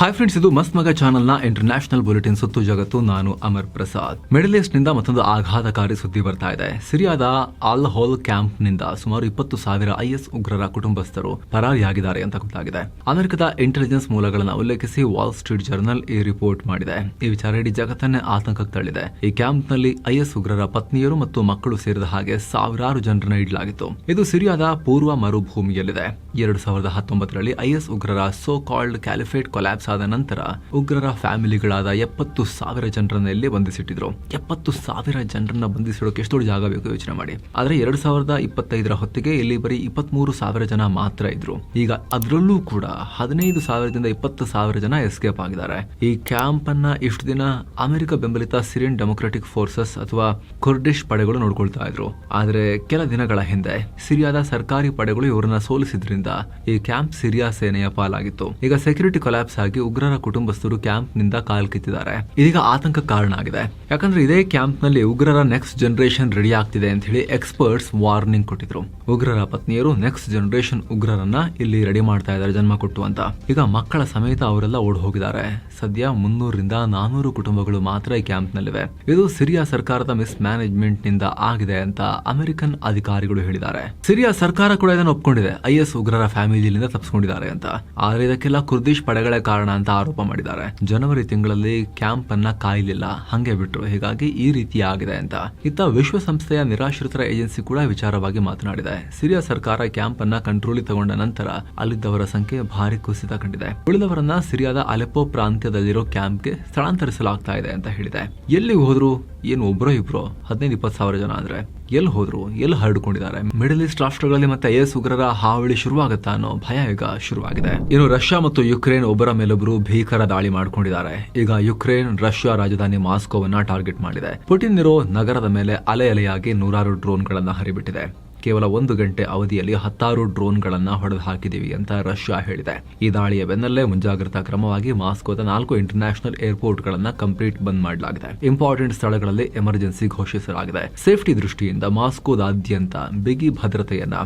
Hi friends, ಇದು ಮಸ್ತ್ ಮಗ ಚಾನೆಲ್ನ ಇಂಟರ್ನ್ಯಾಷನಲ್ ಬುಲೆಟಿನ್ ಸುತ್ತು ಜಗತ್ತು. ನಾನು ಅಮರ್ ಪ್ರಸಾದ್. ಮಿಡಲ್ ಈಸ್ಟ್ ನಿಂದ ಮತ್ತೊಂದು ಆಘಾತಕಾರಿ ಸುದ್ದಿ ಬರ್ತಾ ಇದೆ. ಸಿರಿಯಾದ ಅಲ್ ಹೋಲ್ ಕ್ಯಾಂಪ್ ನಿಂದ ಸುಮಾರು 20,000 IS ಉಗ್ರರ ಕುಟುಂಬಸ್ಥರು ಪರಾರಿಯಾಗಿದ್ದಾರೆ ಅಂತ ಗೊತ್ತಾಗಿದೆ. ಅಮೆರಿಕದ ಇಂಟೆಲಿಜೆನ್ಸ್ ಮೂಲಗಳನ್ನು ಉಲ್ಲೇಖಿಸಿ ವಾಲ್ ಸ್ಟ್ರೀಟ್ ಜರ್ನಲ್ ಈ ರಿಪೋರ್ಟ್ ಮಾಡಿದೆ. ಈ ವಿಚಾರ ಇಡೀ ಜಗತ್ತನ್ನೇ ಆತಂಕಕ್ಕೆ ತಳ್ಳಿದೆ. ಈ ಕ್ಯಾಂಪ್ನಲ್ಲಿ IS ಉಗ್ರರ ಪತ್ನಿಯರು ಮತ್ತು ಮಕ್ಕಳು ಸೇರಿದ ಹಾಗೆ ಸಾವಿರಾರು ಜನರನ್ನ ಇಡಲಾಗಿತ್ತು. ಇದು ಸಿರಿಯಾದ ಪೂರ್ವ ಮರುಭೂಮಿಯಲ್ಲಿದೆ. 2019ರಲ್ಲಿ IS ಉಗ್ರರ ಸೋ ಕಾಲ್ಡ್ ಕ್ಯಾಲಿಫೇಟ್ ಕೊಲ್ಯಾಪ್ಸ್ ಆದ ನಂತರ ಉಗ್ರರ ಫ್ಯಾಮಿಲಿಗಳಾದ 70,000 ಜನರನ್ನ ಇಲ್ಲಿ ಬಂಧಿಸಿಟ್ಟಿದ್ರು. 70,000 ಜನರನ್ನ ಬಂಧಿಸಿಡೋಕೆ ಎಷ್ಟು ದೊಡ್ಡ ಜಾಗ ಬೇಕು ಯೋಚನೆ ಮಾಡಿ. ಆದ್ರೆ 2025ರ ಹೊತ್ತಿಗೆ ಇಲ್ಲಿ ಬರೀ 23,000 ಜನ ಮಾತ್ರ ಇದ್ರು. ಈಗ ಅದರಲ್ಲೂ ಕೂಡ 15,000ದಿಂದ 20,000 ಜನ ಎಸ್ಕೇಪ್ ಆಗಿದ್ದಾರೆ. ಈ ಕ್ಯಾಂಪ್ ಅನ್ನ ಇಷ್ಟು ದಿನ ಅಮೆರಿಕ ಬೆಂಬಲಿತ ಸಿರಿಯನ್ ಡೆಮೊಕ್ರಾಟಿಕ್ ಫೋರ್ಸಸ್ ಅಥವಾ ಕುರ್ಡಿಶ್ ಪಡೆಗಳು ನೋಡ್ಕೊಳ್ತಾ ಇದ್ರು. ಆದ್ರೆ ಕೆಲ ದಿನಗಳ ಹಿಂದೆ ಸಿರಿಯಾದ ಸರ್ಕಾರಿ ಪಡೆಗಳು ಇವರನ್ನ ಸೋಲಿಸಿದ್ರಿಂದ ಈ ಕ್ಯಾಂಪ್ ಸಿರಿಯಾ ಸೇನೆಯ ಪಾಲಾಗಿತ್ತು. ಈಗ ಸೆಕ್ಯೂರಿಟಿ ಕೊಲ್ಯಾಪ್ಸ್ ಆಗಿ ಉಗ್ರರ ಕುಟುಂಬಸ್ಥರು ಕ್ಯಾಂಪ್ ನಿಂದ ಕಾಲ್ಕಿತ್ತಿದ್ದಾರೆ. ಇದೀಗ ಆತಂಕ ಕಾರಣ ಆಗಿದೆ. ಯಾಕಂದ್ರೆ ಇದೇ ಕ್ಯಾಂಪ್ ನಲ್ಲಿ ಉಗ್ರರ ನೆಕ್ಸ್ಟ್ ಜನರೇಷನ್ ರೆಡಿ ಆಗ್ತಿದೆ ಅಂತ ಹೇಳಿ ಎಕ್ಸ್ಪರ್ಟ್ಸ್ ವಾರ್ನಿಂಗ್ ಕೊಟ್ಟಿದ್ರು. ಉಗ್ರರ ಪತ್ನಿಯರು ನೆಕ್ಸ್ಟ್ ಜನರೇಷನ್ ಉಗ್ರರನ್ನ ಇಲ್ಲಿ ರೆಡಿ ಮಾಡ್ತಾ ಇದ್ದಾರೆ ಜನ್ಮ ಕೊಟ್ಟು ಅಂತ. ಈಗ ಮಕ್ಕಳ ಸಮೇತ ಅವರೆಲ್ಲ ಓಡ್ ಹೋಗಿದ್ದಾರೆ. ಸದ್ಯ 300ರಿಂದ 400 ಕುಟುಂಬಗಳು ಮಾತ್ರ ಈ ಕ್ಯಾಂಪ್ ನಲ್ಲಿವೆ. ಇದು ಸಿರಿಯಾ ಸರ್ಕಾರದ ಮಿಸ್ ಮ್ಯಾನೇಜ್ಮೆಂಟ್ ನಿಂದ ಆಗಿದೆ ಅಂತ ಅಮೆರಿಕನ್ ಅಧಿಕಾರಿಗಳು ಹೇಳಿದ್ದಾರೆ. ಸಿರಿಯಾ ಸರ್ಕಾರ ಕೂಡ ಇದನ್ನು ಒಪ್ಕೊಂಡಿದೆ. IS ಉಗ್ರರ ಫ್ಯಾಮಿಲಿಯಿಂದ ತಪ್ಪಿಸಿಕೊಂಡಿದ್ದಾರೆ ಅಂತ. ಆದ್ರೆ ಇದಕ್ಕೆಲ್ಲ ಕುರ್ದಿಶ್ ಪಡೆಗಳೇ ಕಾರಣ ಅಂತ ಆರೋಪ ಮಾಡಿದ್ದಾರೆ. ಜನವರಿ ತಿಂಗಳಲ್ಲಿ ಕ್ಯಾಂಪ್ ಅನ್ನ ಕಾಯಲಿಲ್ಲ, ಹಂಗೆ ಬಿಟ್ರು. ಹೀಗಾಗಿ ಈ ರೀತಿ ಆಗಿದೆ ಅಂತ. ಇತ್ತ ವಿಶ್ವಸಂಸ್ಥೆಯ ನಿರಾಶ್ರಿತರ ಏಜೆನ್ಸಿ ಕೂಡ ವಿಚಾರವಾಗಿ ಮಾತನಾಡಿದೆ. ಸಿರಿಯಾ ಸರ್ಕಾರ ಕ್ಯಾಂಪ್ ಅನ್ನ ಕಂಟ್ರೋಲ್ ತಗೊಂಡ ನಂತರ ಅಲ್ಲಿದ್ದವರ ಸಂಖ್ಯೆ ಭಾರಿ ಕುಸಿತ ಕಂಡಿದೆ. ಉಳಿದವರನ್ನ ಸಿರಿಯಾದ ಅಲೆಪೋ ಪ್ರಾಂತ್ಯದಲ್ಲಿರೋ ಕ್ಯಾಂಪ್ಗೆ ಸ್ಥಳಾಂತರಿಸಲಾಗ್ತಾ ಇದೆ ಅಂತ ಹೇಳಿದೆ. ಎಲ್ಲಿಗೆ ಹೋದ್ರು? ಏನು ಒಬ್ರೋ ಇಬ್ರೋ 15-20 ಜನ ಅಂದ್ರೆ ಎಲ್ಲಿ ಹೋದ್ರು, ಎಲ್ಲಿ ಹರಡ್ಕೊಂಡಿದ್ದಾರೆ? ಮಿಡಲ್ ಈಸ್ಟ್ ರಾಷ್ಟ್ರಗಳಲ್ಲಿ ಮತ್ತೆ IS ಉಗ್ರರ ಹಾವಳಿ ಶುರುವಾಗುತ್ತಾ ಅನ್ನೋ ಭಯ ಈಗ ಶುರುವಾಗಿದೆ. ಇನ್ನು ರಷ್ಯಾ ಮತ್ತು ಯುಕ್ರೇನ್ ಒಬ್ಬರ ಮೇಲೊಬ್ಬರು ಭೀಕರ ದಾಳಿ ಮಾಡ್ಕೊಂಡಿದ್ದಾರೆ. ಈಗ ಯುಕ್ರೇನ್ ರಷ್ಯಾ ರಾಜಧಾನಿ ಮಾಸ್ಕೋವನ್ನ ಟಾರ್ಗೆಟ್ ಮಾಡಿದೆ. ಪುಟಿನ್ ಇರೋ ನಗರದ ಮೇಲೆ ಅಲೆ ಅಲೆಯಾಗಿ 100 ಡ್ರೋನ್ಗಳನ್ನ ಹರಿಬಿಟ್ಟಿದೆ. ಕೇವಲ 1 ಗಂಟೆ ಅವಧಿಯಲ್ಲಿ 10 ಡ್ರೋನ್ಗಳನ್ನ ಹೊಡೆದು ಹಾಕಿದೀವಿ ಅಂತ ರಷ್ಯಾ ಹೇಳಿದೆ. ಈ ದಾಳಿಯ ಬೆನ್ನಲ್ಲೇ ಮುಂಜಾಗ್ರತಾ ಕ್ರಮವಾಗಿ ಮಾಸ್ಕೋದ 4 ಇಂಟರ್ನ್ಯಾಷನಲ್ ಏರ್ಪೋರ್ಟ್ ಗಳನ್ನ ಕಂಪ್ಲೀಟ್ ಬಂದ್ ಮಾಡಲಾಗಿದೆ. ಇಂಪಾರ್ಟೆಂಟ್ ಸ್ಥಳಗಳಲ್ಲಿ ಎಮರ್ಜೆನ್ಸಿ ಘೋಷಿಸಲಾಗಿದೆ. ಸೇಫ್ಟಿ ದೃಷ್ಟಿಯಿಂದ ಮಾಸ್ಕೋದಾದ್ಯಂತ ಬಿಗಿ ಭದ್ರತೆಯನ್ನ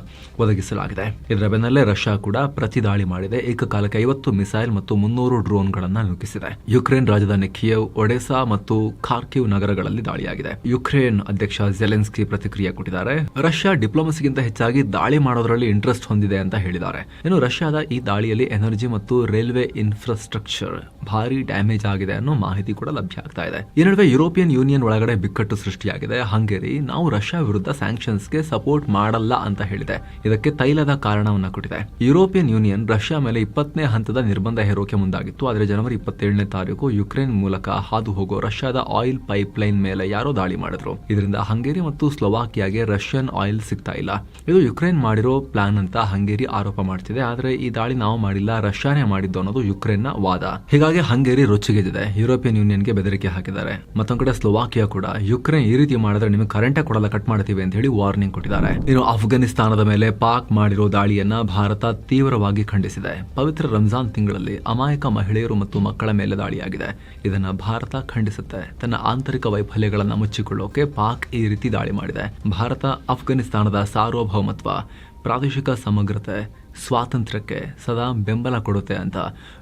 ಒದಗಿಸಲಾಗಿದೆ. ಇದರ ಬೆನ್ನಲ್ಲೇ ರಷ್ಯಾ ಕೂಡ ಪ್ರತಿ ದಾಳಿ ಮಾಡಿದೆ. ಏಕಕಾಲಕ್ಕೆ 50 ಮಿಸೈಲ್ ಮತ್ತು 300 ಡ್ರೋನ್ಗಳನ್ನ ನುಗ್ಗಿಸಿದೆ. ಯುಕ್ರೇನ್ ರಾಜಧಾನಿ ಕಿಯೇವ್, ಒಡೆಸಾ ಮತ್ತು ಖಾರ್ಕಿವ್ ನಗರಗಳಲ್ಲಿ ದಾಳಿಯಾಗಿದೆ. ಯುಕ್ರೇನ್ ಅಧ್ಯಕ್ಷ ಜೆಲೆನ್ಸ್ಕಿ ಪ್ರತಿಕ್ರಿಯೆ ಕೊಟ್ಟಿದ್ದಾರೆ. ರಷ್ಯಾ ಡಿಪ್ಲೊಮಸಿಗಿಂತ ಹೆಚ್ಚಾಗಿ ದಾಳಿ ಮಾಡೋದ್ರಲ್ಲಿ ಇಂಟ್ರೆಸ್ಟ್ ಹೊಂದಿದೆ ಅಂತ ಹೇಳಿದ್ದಾರೆ. ಇನ್ನು ರಷ್ಯಾದ ಈ ದಾಳಿಯಲ್ಲಿ ಎನರ್ಜಿ ಮತ್ತು ರೈಲ್ವೆ ಇನ್ಫ್ರಾಸ್ಟ್ರಕ್ಚರ್ ಭಾರಿ ಡ್ಯಾಮೇಜ್ ಆಗಿದೆ ಅನ್ನೋ ಮಾಹಿತಿ ಕೂಡ ಲಭ್ಯ ಆಗ್ತಾ ಇದೆ. ಈ ನಡುವೆ ಯುರೋಪಿಯನ್ ಯೂನಿಯನ್ ಒಳಗಡೆ ಬಿಕ್ಕಟ್ಟು ಸೃಷ್ಟಿಯಾಗಿದೆ. ಹಂಗೇರಿ ನಾವು ರಷ್ಯಾ ವಿರುದ್ಧ ಸ್ಯಾಂಕ್ಷನ್ಸ್ಗೆ ಸಪೋರ್ಟ್ ಮಾಡಲ್ಲ ಅಂತ ಹೇಳಿದೆ. ಇದಕ್ಕೆ ತೈಲದ ಕಾರಣವನ್ನ ಕೊಟ್ಟಿದೆ. ಯುರೋಪಿಯನ್ ಯೂನಿಯನ್ ರಷ್ಯಾ ಮೇಲೆ 20ನೇ ಹಂತದ ನಿರ್ಬಂಧ ಹೇರೋಕೆ ಮುಂದಾಗಿತ್ತು. ಆದರೆ ಜನವರಿ 27ನೇ ತಾರೀಕು ಯುಕ್ರೇನ್ ಮೂಲಕ ಹಾದು ಹೋಗೋ ರಷ್ಯಾದ ಆಯಿಲ್ ಪೈಪ್ಲೈನ್ ಮೇಲೆ ಯಾರೋ ದಾಳಿ ಮಾಡಿದ್ರು. ಇದರಿಂದ ಹಂಗೇರಿ ಮತ್ತು ಸ್ಲೋವಾಕಿಯಾಗೆ ರಷ್ಯನ್ ಆಯಿಲ್ ಸಿಗ್ತಾ ಇಲ್ಲ. ಇದು ಯುಕ್ರೇನ್ ಮಾಡಿರೋ ಪ್ಲಾನ್ ಅಂತ ಹಂಗೇರಿ ಆರೋಪ ಮಾಡ್ತಿದೆ. ಆದ್ರೆ ಈ ದಾಳಿ ನಾವು ಮಾಡಿಲ್ಲ, ರಷ್ಯಾನೇ ಮಾಡಿದ್ದು ಅನ್ನೋದು ಯುಕ್ರೇನ್ನ ವಾದ. ಹೀಗಾಗಿ ಹಂಗೇರಿ ರೊಚ್ಚಿಗೆದ್ದಿದೆ. ಯುರೋಪಿಯನ್ ಯೂನಿಯನ್ಗೆ ಬೆದರಿಕೆ ಹಾಕಿದ್ದಾರೆ. ಮತ್ತೊಂದು ಕಡೆ ಸ್ಲೋವಾಕಿಯಾ ಕೂಡ ಯುಕ್ರೇನ್ ಈ ರೀತಿ ಮಾಡಿದ್ರೆ ನಿಮಗೆ ಕರೆಂಟೇ ಕೊಡಲ್ಲ, ಕಟ್ ಮಾಡ್ತೀವಿ ಅಂತ ಹೇಳಿ ವಾರ್ನಿಂಗ್ ಕೊಟ್ಟಿದ್ದಾರೆ. ಇನ್ನು ಅಫ್ಘಾನಿಸ್ತಾನದ ಮೇಲೆ ಪಾಕ್ ಮಾಡಿರೋ ದಾಳಿಯನ್ನ ಭಾರತ ತೀವ್ರವಾಗಿ ಖಂಡಿಸಿದೆ. ಪವಿತ್ರ ರಂಜಾನ್ ತಿಂಗಳಲ್ಲಿ ಅಮಾಯಕ ಮಹಿಳೆಯರು ಮತ್ತು ಮಕ್ಕಳ ಮೇಲೆ ದಾಳಿಯಾಗಿದೆ. ಇದನ್ನ ಭಾರತ ಖಂಡಿಸುತ್ತೆ. ತನ್ನ ಆಂತರಿಕ ವೈಫಲ್ಯಗಳನ್ನ ಮುಚ್ಚಿಕೊಳ್ಳೋಕೆ ಪಾಕ್ ಈ ರೀತಿ ದಾಳಿ ಮಾಡಿದೆ. ಭಾರತ ಅಫ್ಘಾನಿಸ್ತಾನದ ಸಾರ್ವಭೌಮತ್ವ, ಪ್ರಾದೇಶಿಕ ಸಮಗ್ರತೆ, ಸ್ವಾತಂತ್ರ್ಯಕ್ಕೆ ಸದಾ ಬೆಂಬಲ ಕೊಡುತ್ತೆ ಅಂತ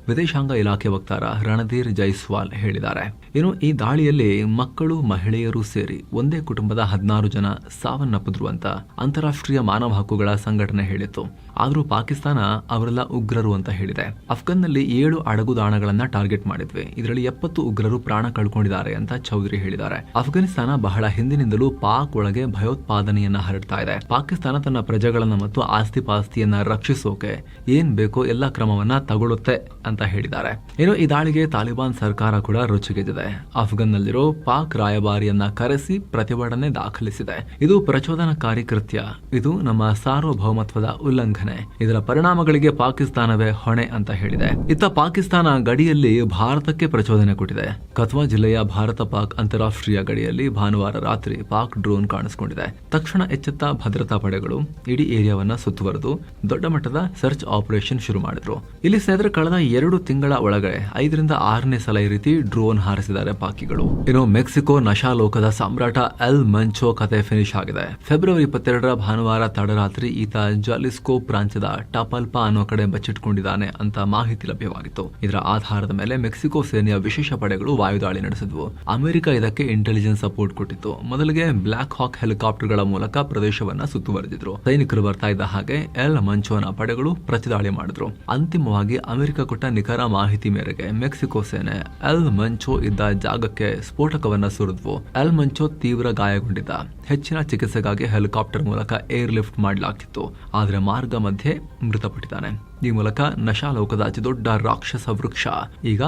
ವಿದೇಶಾಂಗ ಇಲಾಖೆ ವಕ್ತಾರ ರಣಧೀರ್ ಜೈಸ್ವಾಲ್ ಹೇಳಿದ್ದಾರೆ. ಇನ್ನು ಈ ದಾಳಿಯಲ್ಲಿ ಮಕ್ಕಳು, ಮಹಿಳೆಯರು ಸೇರಿ ಒಂದೇ ಕುಟುಂಬದ 16 ಜನ ಸಾವನ್ನಪ್ಪಿದ್ರು ಅಂತ ಅಂತಾರಾಷ್ಟ್ರೀಯ ಮಾನವ ಹಕ್ಕುಗಳ ಸಂಘಟನೆ ಹೇಳಿತ್ತು. ಆದರೂ ಪಾಕಿಸ್ತಾನ ಅವರೆಲ್ಲ ಉಗ್ರರು ಅಂತ ಹೇಳಿದೆ. ಅಫ್ಘಾನ್ನಲ್ಲಿ 7 ಅಡಗುದಾಣಗಳನ್ನ ಟಾರ್ಗೆಟ್ ಮಾಡಿದ್ವಿ. ಇದರಲ್ಲಿ 70 ಉಗ್ರರು ಪ್ರಾಣ ಕಳ್ಕೊಂಡಿದ್ದಾರೆ ಅಂತ ಚೌಧರಿ ಹೇಳಿದ್ದಾರೆ. ಅಫ್ಘಾನಿಸ್ತಾನ ಬಹಳ ಹಿಂದಿನಿಂದಲೂ ಪಾಕ್ ಒಳಗೆ ಭಯೋತ್ಪಾದನೆಯನ್ನ ಹರಡ್ತಾ ಇದೆ. ಪಾಕಿಸ್ತಾನ ತನ್ನ ಪ್ರಜೆಗಳನ್ನ ಮತ್ತು ಆಸ್ತಿ ಪಾಸ್ತಿಯನ್ನ ರಕ್ಷಿಸೋಕೆ ಏನ್ ಬೇಕೋ ಎಲ್ಲ ಕ್ರಮವನ್ನ ತಗೊಳ್ಳುತ್ತೆ ಅಂತ ಹೇಳಿದ್ದಾರೆ. ಇನ್ನು ಈ ದಾಳಿಗೆ ತಾಲಿಬಾನ್ ಸರ್ಕಾರ ಕೂಡ ರೊಚ್ಚಿಗೆದ್ದಿದೆ. ಅಫ್ಘಾನ್ನಲ್ಲಿರೋ ಪಾಕ್ ರಾಯಭಾರಿಯನ್ನ ಕರೆಸಿ ಪ್ರತಿಭಟನೆ ದಾಖಲಿಸಿದೆ. ಇದು ಪ್ರಚೋದನಕಾರಿ ಕೃತ್ಯ, ಇದು ನಮ್ಮ ಸಾರ್ವಭೌಮತ್ವದ ಉಲ್ಲಂಘನೆ, ಇದರ ಪರಿಣಾಮಗಳಿಗೆ ಪಾಕಿಸ್ತಾನವೇ ಹೊಣೆ ಅಂತ ಹೇಳಿದೆ. ಇತ್ತ ಪಾಕಿಸ್ತಾನ ಗಡಿಯಲ್ಲಿ ಭಾರತಕ್ಕೆ ಪ್ರಚೋದನೆ ಕೊಟ್ಟಿದೆ. ಕಥ್ವಾ ಜಿಲ್ಲೆಯ ಭಾರತ ಪಾಕ್ ಅಂತಾರಾಷ್ಟ್ರೀಯ ಗಡಿಯಲ್ಲಿ ಭಾನುವಾರ ರಾತ್ರಿ ಪಾಕ್ ಡ್ರೋನ್ ಕಾಣಿಸಿಕೊಂಡಿದೆ. ತಕ್ಷಣ ಎಚ್ಚೆತ್ತ ಭದ್ರತಾ ಪಡೆಗಳು ಇಡೀ ಏರಿಯಾವನ್ನ ಸುತ್ತುವರೆದು ದೊಡ್ಡ ಮಟ್ಟದ ಸರ್ಚ್ ಆಪರೇಷನ್ ಶುರು ಮಾಡಿದ್ರು. ಇಲ್ಲಿ ಸ್ನೇಹಿತರೆ ಕಳೆದ 2 ತಿಂಗಳ ಒಳಗಡೆ 5ರಿಂದ 6ನೇ ಸಲ ಈ ರೀತಿ ಡ್ರೋನ್ ಹಾರಿಸಿದ್ದಾರೆ ಪಾಕಿಗಳು. ಇನ್ನು ಮೆಕ್ಸಿಕೋ ನಶಾಲೋಕದ ಸಾಮ್ರಾಟ ಎಲ್ ಮಂಚೋ ಕತೆ ಫಿನಿಶ್ ಆಗಿದೆ. ಫೆಬ್ರವರಿ 22ರ ಭಾನುವಾರ ತಡರಾತ್ರಿ ಈತ ಜಾಲಿಸ್ಕೋ ಪ್ರಾಂತ್ಯದ ಟಪಾಲ್ಪಾ ಅನ್ನೋ ಕಡೆ ಬಚ್ಚಿಟ್ಕೊಂಡಿದ್ದಾನೆ ಅಂತ ಮಾಹಿತಿ ಲಭ್ಯವಾಗಿತ್ತು. ಇದರ ಆಧಾರದ ಮೇಲೆ ಮೆಕ್ಸಿಕೋ ಸೇನೆಯ ವಿಶೇಷ ಪಡೆಗಳು ವಾಯುದಾಳಿ ನಡೆಸಿದ್ವು. ಅಮೆರಿಕ ಇದಕ್ಕೆ ಇಂಟೆಲಿಜೆನ್ಸ್ ಸಪೋರ್ಟ್ ಕೊಟ್ಟಿತ್ತು. ಮೊದಲಿಗೆ ಬ್ಲಾಕ್ ಹಾಕ್ ಹೆಲಿಕಾಪ್ಟರ್ಗಳ ಮೂಲಕ ಪ್ರದೇಶವನ್ನ ಸುತ್ತುವರೆದಿದ್ರು. ಸೈನಿಕರು ಬರ್ತಾ ಇದ್ದ ಹಾಗೆ ಎಲ್ ಮಂಚೋನ ಪಡೆಗಳು ಪ್ರತಿದಾಳಿ ಮಾಡಿದ್ರು. ಅಂತಿಮವಾಗಿ ಅಮೆರಿಕ ಕೊಟ್ಟ ನಿಖರ ಮಾಹಿತಿ ಮೇರೆಗೆ ಮೆಕ್ಸಿಕೋ ಸೇನೆ ಎಲ್ ಮಂಚೋ ಇದ್ದ ಜಾಗಕ್ಕೆ ಸ್ಫೋಟಕವನ್ನ ಸುರಿದ್ವು. ಎಲ್ ಮಂಚೋ ತೀವ್ರ ಗಾಯಗೊಂಡಿದ್ದ. ಹೆಚ್ಚಿನ ಚಿಕಿತ್ಸೆಗಾಗಿ ಹೆಲಿಕಾಪ್ಟರ್ ಮೂಲಕ ಏರ್ ಲಿಫ್ಟ್ ಮಾಡಲಾಗ್ತಿತ್ತು. ಆದರೆ ಮಾರ್ಗ ಮಧ್ಯೆ ಮೃತಪಟ್ಟಿದ್ದಾನೆ. ಈ ಮೂಲಕ ನಶಾಲೋಕದ ಅತಿ ದೊಡ್ಡ ರಾಕ್ಷಸ ವೃಕ್ಷ ಈಗ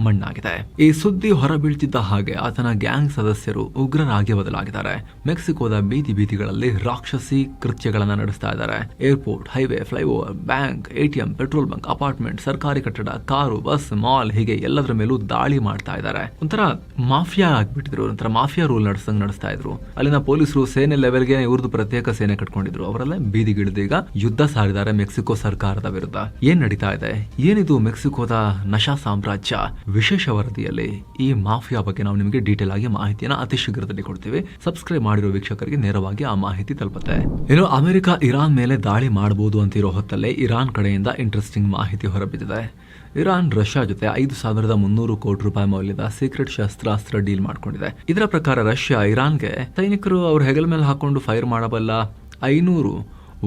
ಮಣ್ಣಾಗಿದೆ. ಈ ಸುದ್ದಿ ಹೊರಬೀಳ್ತಿದ್ದ ಹಾಗೆ ಆತನ ಗ್ಯಾಂಗ್ ಸದಸ್ಯರು ಉಗ್ರರಾಗಿ ಬದಲಾಗಿದ್ದಾರೆ. ಮೆಕ್ಸಿಕೋದ ಬೀದಿಗಳಲ್ಲಿ ರಾಕ್ಷಸಿ ಕೃತ್ಯಗಳನ್ನ ನಡೆಸ್ತಾ ಇದ್ದಾರೆ. Airport, highway, flyover, bank, ATM, petrol bunk, apartment, ಸರ್ಕಾರಿ ಕಟ್ಟಡ, ಕಾರು, ಬಸ್, ಮಾಲ್ ಹೀಗೆ ಎಲ್ಲದರ ಮೇಲೂ ದಾಳಿ ಮಾಡ್ತಾ ಇದ್ದಾರೆ. ಒಂಥರ ಮಾಫಿಯಾ ಆಗ್ಬಿಟ್ಟಿದ್ರು. ಒಂಥರ ಮಾಫಿಯಾ ರೂಲ್ ನಡೆಸ್ತಾ ಇದ್ರು. ಅಲ್ಲಿನ ಪೊಲೀಸರು ಸೇನೆ ಲೆವೆಲ್ಗೆ ಇವ್ರದ್ದು ಪ್ರತ್ಯೇಕ ಸೇನೆ ಕಟ್ಕೊಂಡಿದ್ರು. ಅವರೆಲ್ಲ ಬೀದಿಗಿಳಿದೀಗ ಯುದ್ಧ ಸಾರಿದ್ದಾರೆ ಮೆಕ್ಸಿಕೋ ಸರ್ಕಾರದ ವಿರುದ್ಧ. ಏನ್ ನಡೀತಾ ಇದೆ? ಏನಿದು ಮೆಕ್ಸಿಕೋದ ನಶಾ ಸಾಮ್ರಾಜ್ಯ? ವಿಶೇಷ ವರದಿಯಲ್ಲಿ ಈ ಮಾಫಿಯಾ ಬಗ್ಗೆ ನಾವು ನಿಮಗೆ ಡೀಟೇಲ್ ಆಗಿ ಮಾಹಿತಿಯನ್ನು ಅತಿ ಶೀಘ್ರದಲ್ಲಿ ಕೊಡ್ತೀವಿ. ಸಬ್ಸ್ಕ್ರೈಬ್ ಮಾಡಿರೋ ವೀಕ್ಷಕರಿಗೆ ನೇರವಾಗಿ ಆ ಮಾಹಿತಿ ತಲುಪುತ್ತೆ. ಇನ್ನು ಅಮೆರಿಕ ಇರಾನ್ ಮೇಲೆ ದಾಳಿ ಮಾಡಬಹುದು ಅಂತಿರೋ ಹೊತ್ತಲ್ಲೇ ಇರಾನ್ ಕಡೆಯಿಂದ ಇಂಟ್ರೆಸ್ಟಿಂಗ್ ಮಾಹಿತಿ ಹೊರಬಿದ್ದಿದೆ. ಇರಾನ್ ರಷ್ಯಾ ಜೊತೆ 5,300 ಕೋಟಿ ರೂಪಾಯಿ ಮೌಲ್ಯದ ಸೀಕ್ರೆಟ್ ಶಸ್ತ್ರಾಸ್ತ್ರ ಡೀಲ್ ಮಾಡಿಕೊಂಡಿದೆ. ಇದರ ಪ್ರಕಾರ ರಷ್ಯಾ ಇರಾನ್ಗೆ ಸೈನಿಕರು ಅವ್ರ ಹೆಗಲ ಮೇಲೆ ಹಾಕೊಂಡು ಫೈರ್ ಮಾಡಬಲ್ಲ 500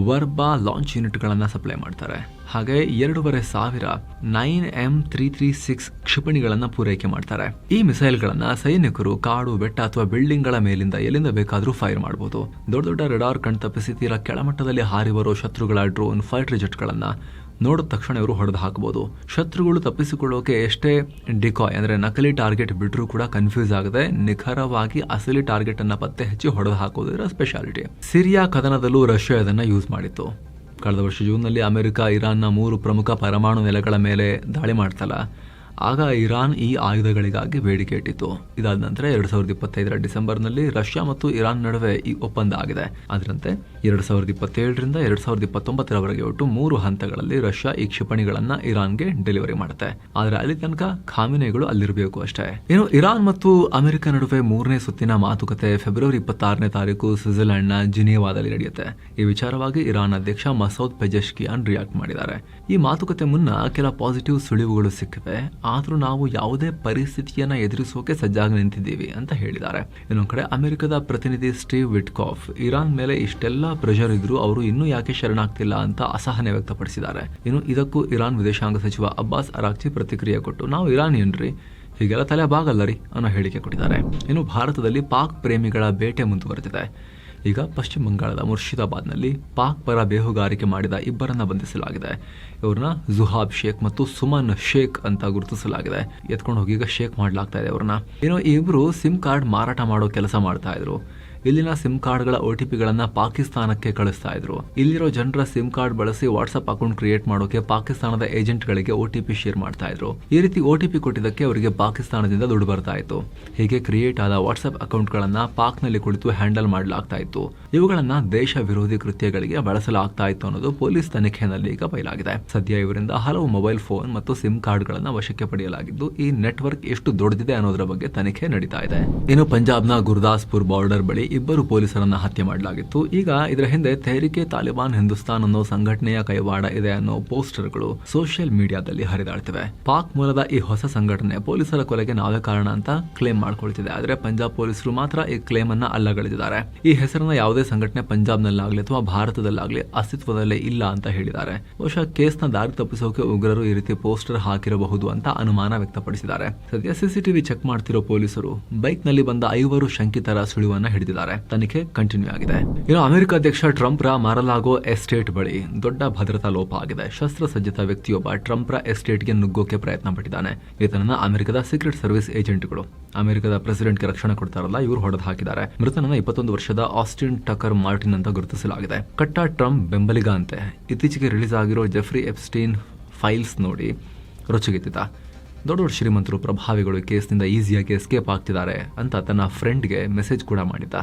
ವರ್ಬಾ ಲಾಂಚ್ ಯೂನಿಟ್ಗಳನ್ನು ಸಪ್ಲೈ ಮಾಡ್ತಾರೆ. ಹಾಗೆ 2,500 9M336 ಕ್ಷಿಪಣಿಗಳನ್ನು ಪೂರೈಕೆ ಮಾಡ್ತಾರೆ. ಈ ಮಿಸೈಲ್ಗಳನ್ನ ಸೈನಿಕರು ಕಾಡು, ಬೆಟ್ಟ ಅಥವಾ ಬಿಲ್ಡಿಂಗ್ಗಳ ಮೇಲಿಂದ ಎಲ್ಲಿಂದ ಬೇಕಾದರೂ ಫೈರ್ ಮಾಡಬಹುದು. ದೊಡ್ಡ ದೊಡ್ಡ ರೆಡಾರ್ ಕಣ್ತಪ್ಪಿಸಿ ತೀರಾ ಕೆಳಮಟ್ಟದಲ್ಲಿ ಹಾರಿ ಬರೋ ಶತ್ರುಗಳ ಡ್ರೋನ್, ಫೈಟರ್ ಜೆಟ್ಗಳನ್ನ ನೋಡಿದ ತಕ್ಷಣ ಇವರು ಹೊಡೆದು ಹಾಕಬಹುದು. ಶತ್ರುಗಳು ತಪ್ಪಿಸಿಕೊಳ್ಳೋಕೆ ಎಷ್ಟೇ ಡಿಕಾಯ್ ಅಂದ್ರೆ ನಕಲಿ ಟಾರ್ಗೆಟ್ ಬಿಟ್ಟರೂ ಕೂಡ ಕನ್ಫ್ಯೂಸ್ ಆಗದೆ ನಿಖರವಾಗಿ ಅಸಲಿ ಟಾರ್ಗೆಟ್ ಅನ್ನ ಪತ್ತೆ ಹಚ್ಚಿ ಹೊಡೆದು ಹಾಕೋದ್ರ ಸ್ಪೆಷಾಲಿಟಿ. ಸಿರಿಯಾ ಕದನದಲ್ಲೂ ರಷ್ಯಾ ಇದನ್ನ ಯೂಸ್ ಮಾಡಿತ್ತು. ಕಳೆದ ವರ್ಷ ಜೂನ್ನಲ್ಲಿ ಅಮೆರಿಕ ಇರಾನ್ನ 3 ಪ್ರಮುಖ ಪರಮಾಣು ನೆಲೆಗಳ ಮೇಲೆ ದಾಳಿ ಮಾಡ್ತಲ್ಲ, ಆಗ ಇರಾನ್ ಈ ಆಯುಧಗಳಿಗಾಗಿ ಬೇಡಿಕೆ ಇಟ್ಟಿತ್ತು. ಇದಾದ ನಂತರ 2025ರ ಡಿಸೆಂಬರ್ನಲ್ಲಿ ರಷ್ಯಾ ಮತ್ತು ಇರಾನ್ ನಡುವೆ ಈ ಒಪ್ಪಂದ ಆಗಿದೆ. ಅದರಂತೆ 2027ರಿಂದ 2029ರವರೆಗೆ ಒಟ್ಟು 3 ಹಂತಗಳಲ್ಲಿ ರಷ್ಯಾ ಈ ಕ್ಷಿಪಣಿಗಳನ್ನ ಇರಾನ್ಗೆ ಡೆಲಿವರಿ ಮಾಡುತ್ತೆ. ಆದ್ರೆ ಅಲ್ಲಿ ತನಕ ಖಾಮಿನೆಗಳು ಅಲ್ಲಿರಬೇಕು ಅಷ್ಟೇ. ಇನ್ನು ಇರಾನ್ ಮತ್ತು ಅಮೆರಿಕ ನಡುವೆ 3ನೇ ಸುತ್ತಿನ ಮಾತುಕತೆ ಫೆಬ್ರವರಿ 26ನೇ ತಾರೀಕು ಸ್ವಿಟ್ಜರ್ಲೆಂಡ್ನ ಜಿನೀವಾದಲ್ಲಿ ನಡೆಯುತ್ತೆ. ಈ ವಿಚಾರವಾಗಿ ಇರಾನ್ ಅಧ್ಯಕ್ಷ ಮಸೌದ್ ಪೆಜೆಶ್ಕಿಯಾನ್ ರಿಯಾಕ್ಟ್ ಮಾಡಿದ್ದಾರೆ. ಈ ಮಾತುಕತೆ ಮುನ್ನ ಕೆಲ ಪಾಸಿಟಿವ್ ಸುಳಿವುಗಳು ಸಿಕ್ಕಿವೆ. ಆದ್ರೂ ನಾವು ಯಾವುದೇ ಪರಿಸ್ಥಿತಿಯನ್ನ ಎದುರಿಸೋಕೆ ಸಜ್ಜಾಗಿ ನಿಂತಿದ್ದೀವಿ ಅಂತ ಹೇಳಿದ್ದಾರೆ. ಇನ್ನೊಂದು ಕಡೆ ಅಮೆರಿಕದ ಪ್ರತಿನಿಧಿ ಸ್ಟೀವ್ ವಿಟ್ಕಾಫ್ ಇರಾನ್ ಮೇಲೆ ಇಷ್ಟೆಲ್ಲ ಪ್ರೆಷರ್ ಇದ್ರು ಅವರು ಇನ್ನೂ ಯಾಕೆ ಶರಣಾಗ್ತಿಲ್ಲ ಅಂತ ಅಸಹನೆ ವ್ಯಕ್ತಪಡಿಸಿದ್ದಾರೆ. ಇನ್ನು ಇದಕ್ಕೂ ಇರಾನ್ ವಿದೇಶಾಂಗ ಸಚಿವ ಅಬ್ಬಾಸ್ ಅರಾಕ್ಚಿ ಪ್ರತಿಕ್ರಿಯೆ ಕೊಟ್ಟು, ನಾವು ಇರಾನಿಯನ್ರಿ, ಹೀಗೆಲ್ಲ ತಲೆ ಬಾಗಲ್ಲರಿ ಅನ್ನೋ ಹೇಳಿಕೆ ಕೊಟ್ಟಿದ್ದಾರೆ. ಇನ್ನು ಭಾರತದಲ್ಲಿ ಪಾಕ್ ಪ್ರೇಮಿಗಳ ಬೇಟೆ ಮುಂದುವರೆದಿದೆ. ಈಗ ಪಶ್ಚಿಮ ಬಂಗಾಳದ ಮುರ್ಷಿದಾಬಾದ್ನಲ್ಲಿ ಪಾಕ್ ಪರ ಬೇಹುಗಾರಿಕೆ ಮಾಡಿದ 2 ಬಂಧಿಸಲಾಗಿದೆ. ಇವ್ರನ್ನ ಜುಹಾಬ್ ಶೇಖ್ ಮತ್ತು ಸುಮನ್ ಶೇಖ್ ಅಂತ ಗುರುತಿಸಲಾಗಿದೆ. ಎತ್ಕೊಂಡು ಹೋಗಿ ಈಗ ಶೇಖ್ ಮಾಡಲಾಗ್ತಾ ಇದೆ ಅವ್ರನ್ನ. ಏನೋ ಈ ಇಬ್ರು ಸಿಮ್ ಕಾರ್ಡ್ ಮಾರಾಟ ಮಾಡೋ ಕೆಲಸ ಮಾಡ್ತಾ ಇದ್ರು. ಇಲ್ಲಿನ ಸಿಮ್ ಕಾರ್ಡ್ಗಳ OTPಗಳನ್ನ ಪಾಕಿಸ್ತಾನಕ್ಕೆ ಕಳಿಸ್ತಾ ಇದ್ರು. ಇಲ್ಲಿರೋ ಜನರ ಸಿಮ್ ಕಾರ್ಡ್ ಬಳಸಿ ವಾಟ್ಸ್ಆಪ್ ಅಕೌಂಟ್ ಕ್ರಿಯೇಟ್ ಮಾಡೋಕೆ ಪಾಕಿಸ್ತಾನದ ಏಜೆಂಟ್ಗಳಿಗೆ OTP ಶೇರ್ ಮಾಡ್ತಾ ಇದ್ರು. ಈ ರೀತಿ OTP ಕೊಟ್ಟಿದ್ದಕ್ಕೆ ಅವರಿಗೆ ಪಾಕಿಸ್ತಾನದಿಂದ ದುಡ್ಡು ಬರ್ತಾ ಇತ್ತು. ಹೀಗೆ ಕ್ರಿಯೇಟ್ ಆದ ವಾಟ್ಸ್ಆಪ್ ಅಕೌಂಟ್ಗಳನ್ನ ಪಾಕ್ನಲ್ಲಿ ಕುಳಿತು ಹ್ಯಾಂಡಲ್ ಮಾಡಲಾಗ್ತಾ ಇತ್ತು. ಇವುಗಳನ್ನ ದೇಶ ವಿರೋಧಿ ಕೃತ್ಯಗಳಿಗೆ ಬಳಸಲಾಗ್ತಾ ಇತ್ತು ಅನ್ನೋದು ಪೊಲೀಸ್ ತನಿಖೆಯಲ್ಲಿ ಈಗ ಬಯಲಾಗಿದೆ. ಸದ್ಯ ಇವರಿಂದ ಹಲವು ಮೊಬೈಲ್ ಫೋನ್ ಮತ್ತು ಸಿಮ್ ಕಾರ್ಡ್ಗಳನ್ನ ವಶಕ್ಕೆ ಪಡೆಯಲಾಗಿದ್ದು ಈ ನೆಟ್ವರ್ಕ್ ಎಷ್ಟು ದೊಡ್ಡದಿದೆ ಅನ್ನೋದರ ಬಗ್ಗೆ ತನಿಖೆ ನಡೀತಾ ಇದೆ. ಇನ್ನು ಪಂಜಾಬ್ನ ಗುರ್ದಾಸ್ಪುರ್ ಬಾರ್ಡರ್ ಬಳಿ 2 ಪೊಲೀಸರನ್ನ ಹತ್ಯೆ ಮಾಡಲಾಗಿತ್ತು. ಈಗ ಇದರ ಹಿಂದೆ ತೆಹರಿಕೆ ತಾಲಿಬಾನ್ ಹಿಂದೂಸ್ತಾನ್ ಅನ್ನೋ ಸಂಘಟನೆಯ ಕೈವಾಡ ಇದೆ ಅನ್ನೋ ಪೋಸ್ಟರ್ಗಳು ಸೋಷಿಯಲ್ ಮೀಡಿಯಾದಲ್ಲಿ ಹರಿದಾಡ್ತಿವೆ. ಪಾಕ್ ಮೂಲದ ಈ ಹೊಸ ಸಂಘಟನೆ ಪೊಲೀಸರ ಕೊಲೆಗೆ ನಾವೇ ಕಾರಣ ಅಂತ ಕ್ಲೇಮ್ ಮಾಡ್ಕೊಳ್ತಿದೆ. ಆದ್ರೆ ಪಂಜಾಬ್ ಪೊಲೀಸರು ಮಾತ್ರ ಈ ಕ್ಲೇಮ್ ಅನ್ನ ಅಲ್ಲಗಳೆದಿದ್ದಾರೆ. ಈ ಹೆಸರನ್ನ ಯಾವುದೇ ಸಂಘಟನೆ ಪಂಜಾಬ್ನಲ್ಲಾಗ್ಲಿ ಅಥವಾ ಭಾರತದಲ್ಲಾಗ್ಲಿ ಅಸ್ತಿತ್ವದಲ್ಲೇ ಇಲ್ಲ ಅಂತ ಹೇಳಿದ್ದಾರೆ. ಬಹುಶಃ ಕೇಸ್ನ ದಾರಿ ತಪ್ಪಿಸೋಕೆ ಉಗ್ರರು ಈ ರೀತಿ ಪೋಸ್ಟರ್ ಹಾಕಿರಬಹುದು ಅಂತ ಅನುಮಾನ ವ್ಯಕ್ತಪಡಿಸಿದ್ದಾರೆ. ಸದ್ಯ CCTV ಚೆಕ್ ಮಾಡ್ತಿರೋ ಪೊಲೀಸರು ಬೈಕ್ ನಲ್ಲಿ ಬಂದ 5 ಶಂಕಿತರ ಸುಳಿವನ್ನ ಹಿಡಿದಿದ್ದಾರೆ. ತನಿಖೆ ಕಂಟಿನ್ಯೂ ಆಗಿದೆ. ಇನ್ನು ಅಮೆರಿಕ ಅಧ್ಯಕ್ಷ ಟ್ರಂಪ್ ರ ಮಾರಲಾಗೋ ಎಸ್ಟೇಟ್ ಬಳಿ ದೊಡ್ಡ ಭದ್ರತಾ ಲೋಪ ಆಗಿದೆ. ಶಸ್ತ್ರಸಜ್ಜಿತ ವ್ಯಕ್ತಿಯೊಬ್ಬ ಟ್ರಂಪ್ ರ ಎಸ್ಟೇಟ್ಗೆ ನುಗ್ಗೋಕೆ ಪ್ರಯತ್ನ ಪಟ್ಟಿದ್ದಾನೆ. ಈತನನ್ನ ಅಮೆರಿಕದ ಸೀಕ್ರೆಟ್ ಸರ್ವಿಸ್ ಏಜೆಂಟ್ಗಳು, ಅಮೆರಿಕದ ಪ್ರೆಸಿಡೆಂಟ್ಗೆ ರಕ್ಷಣೆ ಕೊಡ್ತಾರಲ್ಲ, ಇವರು ಹೊಡೆದು ಹಾಕಿದ್ದಾರೆ. ಮೃತನನ್ನ 21 ವರ್ಷದ ಆಸ್ಟಿನ್ ಟಕರ್ ಮಾರ್ಟಿನ್ ಅಂತ ಗುರುತಿಸಲಾಗಿದೆ. ಕಟ್ಟ ಟ್ರಂಪ್ ಬೆಂಬಲಿಗ ಅಂತೆ. ಇತ್ತೀಚೆಗೆ ರಿಲೀಸ್ ಆಗಿರೋ ಜೆಫ್ರಿ ಎಪ್ಸ್ಟೀನ್ ಫೈಲ್ಸ್ ನೋಡಿ ರುಚಿಗೆತ್ತಿದ್ದ. ದೊಡ್ಡ ದೊಡ್ಡ ಶ್ರೀಮಂತರು, ಪ್ರಭಾವಿಗಳು ಕೇಸ್ನಿಂದ ಈಸಿಯಾಗಿ ಎಸ್ಕೇಪ್ ಆಗ್ತಿದ್ದಾರೆ ಅಂತ ತನ್ನ ಫ್ರೆಂಡ್ಗೆ ಮೆಸೇಜ್ ಕೂಡ ಮಾಡಿದ್ದ.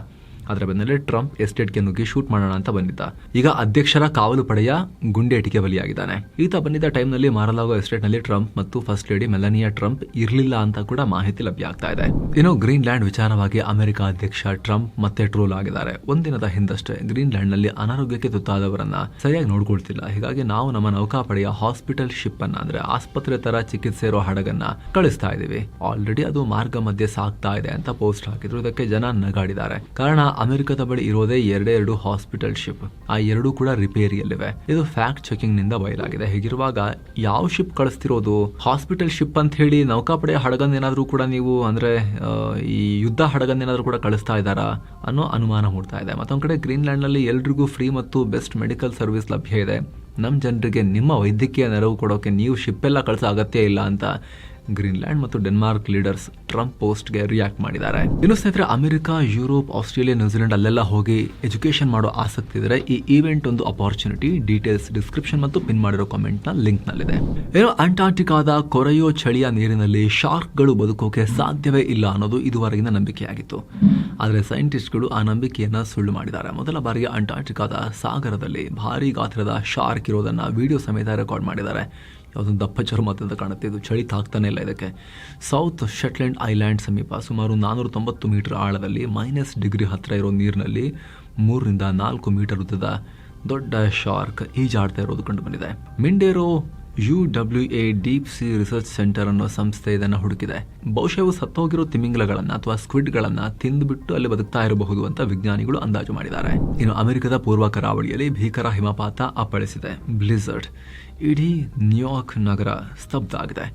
ಅದರ ಬೆನ್ನಲ್ಲೇ ಟ್ರಂಪ್ ಎಸ್ಟೇಟ್ಗೆ ನುಗ್ಗಿ ಶೂಟ್ ಮಾಡೋಣ ಅಂತ ಬಂದಿದ್ದ. ಈಗ ಅಧ್ಯಕ್ಷರ ಕಾವಲು ಪಡೆಯ ಗುಂಡೇಟಿಗೆ ಬಲಿಯಾಗಿದ್ದಾನೆ. ಈತ ಬಂದಿದ್ದ ಟೈಮ್ನಲ್ಲಿ ಮಾರಲಾಗೋ ಎಸ್ಟೇಟ್ನಲ್ಲಿ ಟ್ರಂಪ್ ಮತ್ತು ಫಸ್ಟ್ ಲೇಡಿ ಮೆಲನಿಯಾ ಟ್ರಂಪ್ ಇರಲಿಲ್ಲ ಅಂತ ಕೂಡ ಮಾಹಿತಿ ಲಭ್ಯ ಆಗ್ತಾ ಇದೆ. ಇನ್ನು ಗ್ರೀನ್ಲ್ಯಾಂಡ್ ವಿಚಾರವಾಗಿ ಅಮೆರಿಕ ಅಧ್ಯಕ್ಷ ಟ್ರಂಪ್ ಮತ್ತೆ ಟ್ರೋಲ್ ಆಗಿದ್ದಾರೆ. ಒಂದಿನದ ಹಿಂದಷ್ಟೇ ಗ್ರೀನ್ಲ್ಯಾಂಡ್ ನಲ್ಲಿ ಅನಾರೋಗ್ಯಕ್ಕೆ ತುತ್ತಾದವರನ್ನ ಸರಿಯಾಗಿ ನೋಡ್ಕೊಳ್ತಿಲ್ಲ, ಹೀಗಾಗಿ ನಾವು ನಮ್ಮ ನೌಕಾಪಡೆಯ ಹಾಸ್ಪಿಟಲ್ ಶಿಪ್ ಅನ್ನ ಅಂದ್ರೆ ಆಸ್ಪತ್ರೆ ತರ ಚಿಕಿತ್ಸೆ ಇರೋ ಹಡಗನ್ನ ಕಳಿಸ್ತಾ ಇದೀವಿ. ಆಲ್ರೆಡಿ ಅದು ಮಾರ್ಗ ಮಧ್ಯೆ ಸಾಗ್ತಾ ಇದೆ ಅಂತ ಪೋಸ್ಟ್ ಹಾಕಿದ್ರು. ಇದಕ್ಕೆ ಜನ ನಗಾಡಿದ್ದಾರೆ. ಕಾರಣ ಅಮೆರಿಕದ ಬಳಿ ಇರೋದೇ ಎರಡು ಹಾಸ್ಪಿಟಲ್ ಶಿಪ್, ಆ ಎರಡೂ ಕೂಡ ರಿಪೇರಿಯಲ್ಲಿವೆ. ಇದು ಫ್ಯಾಕ್ಟ್ ಚೆಕಿಂಗ್ ನಿಂದ ಬಯಲಾಗಿದೆ. ಹೀಗಿರುವಾಗ ಯಾವ ಶಿಪ್ ಕಳಿಸ್ತಿರೋದು? ಹಾಸ್ಪಿಟಲ್ ಶಿಪ್ ಅಂತ ಹೇಳಿ ನೌಕಾಪಡೆಯ ಹಡಗನ್ನೇನಾದ್ರೂ ಕೂಡ ನೀವು ಅಂದ್ರೆ ಈ ಯುದ್ಧ ಹಡಗನ್ನೇನಾದ್ರೂ ಕೂಡ ಕಳಿಸ್ತಾ ಇದ್ದಾರಾ ಅನ್ನೋ ಅನುಮಾನ ಮೂಡ್ತಾ ಇದೆ. ಮತ್ತೊಂದ್ ಕಡೆ ಗ್ರೀನ್ಲ್ಯಾಂಡ್ ನಲ್ಲಿ ಎಲ್ರಿಗೂ ಫ್ರೀ ಮತ್ತು ಬೆಸ್ಟ್ ಮೆಡಿಕಲ್ ಸರ್ವಿಸ್ ಲಭ್ಯ ಇದೆ. ನಮ್ಮ ಜನರಿಗೆ ನಿಮ್ಮ ವೈದ್ಯಕೀಯ ನೆರವು ಕೊಡೋಕೆ ನೀವು ಶಿಪ್ ಎಲ್ಲ ಕಳಿಸೋ ಅಗತ್ಯ ಇಲ್ಲ ಅಂತ ಗ್ರೀನ್ಲ್ಯಾಂಡ್ ಮತ್ತು ಡೆನ್ಮಾರ್ಕ್ ಲೀಡರ್ಸ್ ಟ್ರಂಪ್ ಪೋಸ್ಟ್ಗೆ ರಿಯಾಕ್ಟ್ ಮಾಡಿದ್ದಾರೆ. ಇನ್ನು ಸ್ನೇಹಿತರೆ, ಅಮೆರಿಕ, ಯುರೋಪ್, ಆಸ್ಟ್ರೇಲಿಯಾ, ನ್ಯೂಜಿಲೆಂಡ್ ಅಲ್ಲೆಲ್ಲ ಹೋಗಿ ಎಜುಕೇಶನ್ ಮಾಡೋ ಆಸಕ್ತಿ ಇದ್ರೆ ಈ ಈವೆಂಟ್ ಒಂದು ಅಪಾರ್ಚುನಿಟಿ. ಡೀಟೇಲ್ಸ್ ಡಿಸ್ಕ್ರಿಪ್ಷನ್ ಮತ್ತು ಪಿನ್ ಮಾಡಿರೋ ಕಾಮೆಂಟ್ ನ ಲಿಂಕ್ ನಲ್ಲಿದೆ. ಏನೋ ಅಂಟಾರ್ಟಿಕಾದ ಕೊರೆಯೋ ಚಳಿಯ ನೀರಿನಲ್ಲಿ ಶಾರ್ಕ್ಗಳು ಬದುಕೋಕೆ ಸಾಧ್ಯವೇ ಇಲ್ಲ ಅನ್ನೋದು ಇದುವರೆಗಿನ ನಂಬಿಕೆಯಾಗಿತ್ತು. ಆದರೆ ಸೈಂಟಿಸ್ಟ್ಗಳು ಆ ನಂಬಿಕೆಯನ್ನ ಸುಳ್ಳು ಮಾಡಿದ್ದಾರೆ. ಮೊದಲ ಬಾರಿಗೆ ಅಂಟಾರ್ಟಿಕಾದ ಸಾಗರದಲ್ಲಿ ಭಾರಿ ಗಾತ್ರದ ಶಾರ್ಕ್ ಇರೋದನ್ನ ವಿಡಿಯೋ ಸಮೇತ ರೆಕಾರ್ಡ್ ಮಾಡಿದ್ದಾರೆ. ಯಾವುದೊಂದು ದಪ್ಪ ಚರ್ಮದಿಂದ ಕಾಣುತ್ತೆ. ಇದು ಚಳಿ ತಾಗ್ತಾನೆ ಇಲ್ಲ ಇದಕ್ಕೆ. ಸೌತ್ ಶೆಟ್ಲೆಂಡ್ ಐಲ್ಯಾಂಡ್ ಸಮೀಪ ಸುಮಾರು 490 ಮೀಟರ್ ಆಳದಲ್ಲಿ -ಡಿಗ್ರಿ ಹತ್ತಿರ ಇರೋ ನೀರಿನಲ್ಲಿ 3 ರಿಂದ 4 ಮೀಟರ್ ಉದ್ದದ ದೊಡ್ಡ ಶಾರ್ಕ್ ಈಜಾಡ್ತಾ ಇರೋದು ಕಂಡು ಬಂದಿದೆ. ಮಿಂಡೇರೋ UWA deep C research centre ಅನ್ನೋ ಸಂಸ್ಥೆ ಇದನ್ನು ಹುಡುಕಿದೆ. ಬಹುಶಃ ಸತ್ತೋಗಿರೋ ತಿಮಿಂಗಲಗಳನ್ನ ಅಥವಾ ಸ್ಕ್ವಿಡ್ಗಳನ್ನ ತಿಂದುಬಿಟ್ಟು ಅಲ್ಲಿ ಬದುಕ್ತಾ ಇರಬಹುದು ಅಂತ ವಿಜ್ಞಾನಿಗಳು ಅಂದಾಜು ಮಾಡಿದ್ದಾರೆ. ಇನ್ನು ಅಮೆರಿಕದ ಪೂರ್ವ ಕರಾವಳಿಯಲ್ಲಿ ಭೀಕರ ಹಿಮಪಾತ ಅಪ್ಪಳಿಸಿದೆ. ಬ್ಲಿಝರ್ಡ್ ಇಡೀ ನ್ಯೂಯಾರ್ಕ್ ನಗರ ಸ್ತಬ್ಧ ಆಗಿದೆ.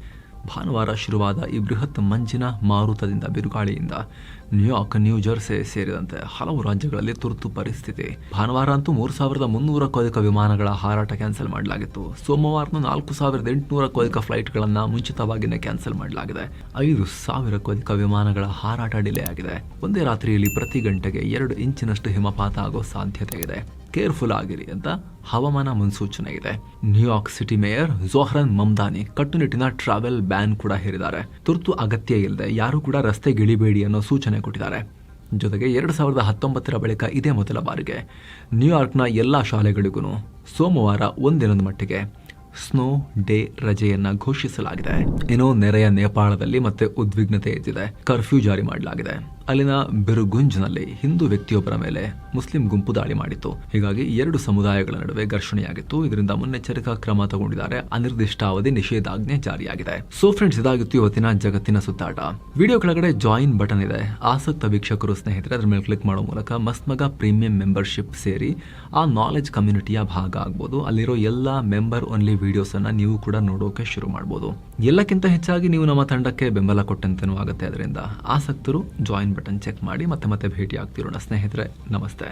ಭಾನುವಾರ ಶುರುವಾದ ಈ ಬೃಹತ್ ಮಂಜಿನ ಮಾರುತದಿಂದ ಬಿರುಗಾಳಿಯಿಂದ ನ್ಯೂಯಾರ್ಕ್, ನ್ಯೂ ಜೆರ್ಸಿ ಸೇರಿದಂತೆ ಹಲವು ರಾಜ್ಯಗಳಲ್ಲಿ ತುರ್ತು ಪರಿಸ್ಥಿತಿ. ಭಾನುವಾರ ಅಂತೂ 3,300ಕ್ಕೂ ಅಧಿಕ ವಿಮಾನಗಳ ಹಾರಾಟ ಕ್ಯಾನ್ಸಲ್ ಮಾಡಲಾಗಿತ್ತು. ಸೋಮವಾರ 4,800ಕ್ಕೂ ಅಧಿಕ ಫ್ಲೈಟ್ಗಳನ್ನು ಮುಂಚಿತವಾಗಿಯೇ ಕ್ಯಾನ್ಸಲ್ ಮಾಡಲಾಗಿದೆ. 5,000ಕ್ಕೂ ಅಧಿಕ ವಿಮಾನಗಳ ಹಾರಾಟ ಡಿಲೇ ಆಗಿದೆ. ಒಂದೇ ರಾತ್ರಿಯಲ್ಲಿ ಪ್ರತಿ ಗಂಟೆಗೆ 2 ಇಂಚಿನಷ್ಟು ಹಿಮಪಾತ ಆಗೋ ಸಾಧ್ಯತೆ ಇದೆ. ಕೇರ್ಫುಲ್ ಆಗಿರಿ ಅಂತ ಹವಾಮಾನ ಮುನ್ಸೂಚನೆ ಇದೆ. ನ್ಯೂಯಾರ್ಕ್ ಸಿಟಿ ಮೇಯರ್ ಜೋಹ್ರನ್ ಮಮ್ದಾನಿ ಕಟ್ಟುನಿಟ್ಟಿನ ಟ್ರಾವೆಲ್ ಬ್ಯಾನ್ ಕೂಡ ಹೇರಿದ್ದಾರೆ. ತುರ್ತು ಅಗತ್ಯ ಇಲ್ಲದೆ ಯಾರು ಕೂಡ ರಸ್ತೆಗಿಳಿಬೇಡಿ ಅನ್ನೋ ಸೂಚನೆ ಕೊಟ್ಟಿದ್ದಾರೆ. ಜೊತೆಗೆ 2019ರ ಬಳಿಕ ಇದೇ ಮೊದಲ ಬಾರಿಗೆ ನ್ಯೂಯಾರ್ಕ್ನ ಎಲ್ಲಾ ಶಾಲೆಗಳಿಗೂ ಸೋಮವಾರ ಒಂದಿನದ ಮಟ್ಟಿಗೆ ಸ್ನೋ ಡೇ ರಜೆಯನ್ನ ಘೋಷಿಸಲಾಗಿದೆ. ಇನ್ನು ನೆರೆಯ ನೇಪಾಳದಲ್ಲಿ ಮತ್ತೆ ಉದ್ವಿಗ್ನತೆ ಎದ್ದಿದೆ. ಕರ್ಫ್ಯೂ ಜಾರಿ ಮಾಡಲಾಗಿದೆ. ಅಲ್ಲಿನ ಬಿರುಗುಂಜ್ನಲ್ಲಿ ಹಿಂದೂ ವ್ಯಕ್ತಿಯೊಬ್ಬರ ಮೇಲೆ ಮುಸ್ಲಿಂ ಗುಂಪು ದಾಳಿ ಮಾಡಿತ್ತು. ಹೀಗಾಗಿ 2 ಸಮುದಾಯಗಳ ನಡುವೆ ಘರ್ಷಣೆಯಾಗಿತ್ತು. ಇದರಿಂದ ಮುನ್ನೆಚ್ಚರಿಕಾ ಕ್ರಮ ತಗೊಂಡಿದ್ದಾರೆ. ಅನಿರ್ದಿಷ್ಟಾವಧಿ ನಿಷೇಧಾಜ್ಞೆ ಜಾರಿಯಾಗಿದೆ. ಸೊ ಫ್ರೆಂಡ್ಸ್, ಇದಾಗಿತ್ತು ಇವತ್ತಿನ ಜಗತ್ತಿನ ಸುತ್ತಾಟ. ವಿಡಿಯೋ ಕೆಳಗಡೆ ಜಾಯಿನ್ ಬಟನ್ ಇದೆ. ಆಸಕ್ತ ವೀಕ್ಷಕರು ಸ್ನೇಹಿತರೆ ಅದರ ಮೇಲೆ ಕ್ಲಿಕ್ ಮಾಡೋ ಮೂಲಕ ಮಸ್ತ್ಮಗ ಪ್ರೀಮಿಯಂ ಮೆಂಬರ್ಶಿಪ್ ಸೇರಿ ಆ ನಾಲೆಜ್ ಕಮ್ಯುನಿಟಿಯ ಭಾಗ ಆಗ್ಬೋದು. ಅಲ್ಲಿರೋ ಎಲ್ಲಾ ಮೆಂಬರ್ ಓನ್ಲಿ ವಿಡಿಯೋಸ್ ಅನ್ನ ನೀವು ಕೂಡ ನೋಡೋಕೆ ಶುರು ಮಾಡಬಹುದು. ಎಲ್ಲಕ್ಕಿಂತ ಹೆಚ್ಚಾಗಿ ನೀವು ನಮ್ಮ ತಂಡಕ್ಕೆ ಬೆಂಬಲ ಕೊಟ್ಟಂತೆನೂ ಆಗುತ್ತೆ. ಅದರಿಂದ ಆಸಕ್ತರು ಜಾಯಿನ್ ಬಟನ್ ಚೆಕ್ ಮಾಡಿ ಮತ್ತೆ ಭೇಟಿ ಆಗ್ತಿರೋಣ ಸ್ನೇಹಿತರೆ. ನಮಸ್ತೆ.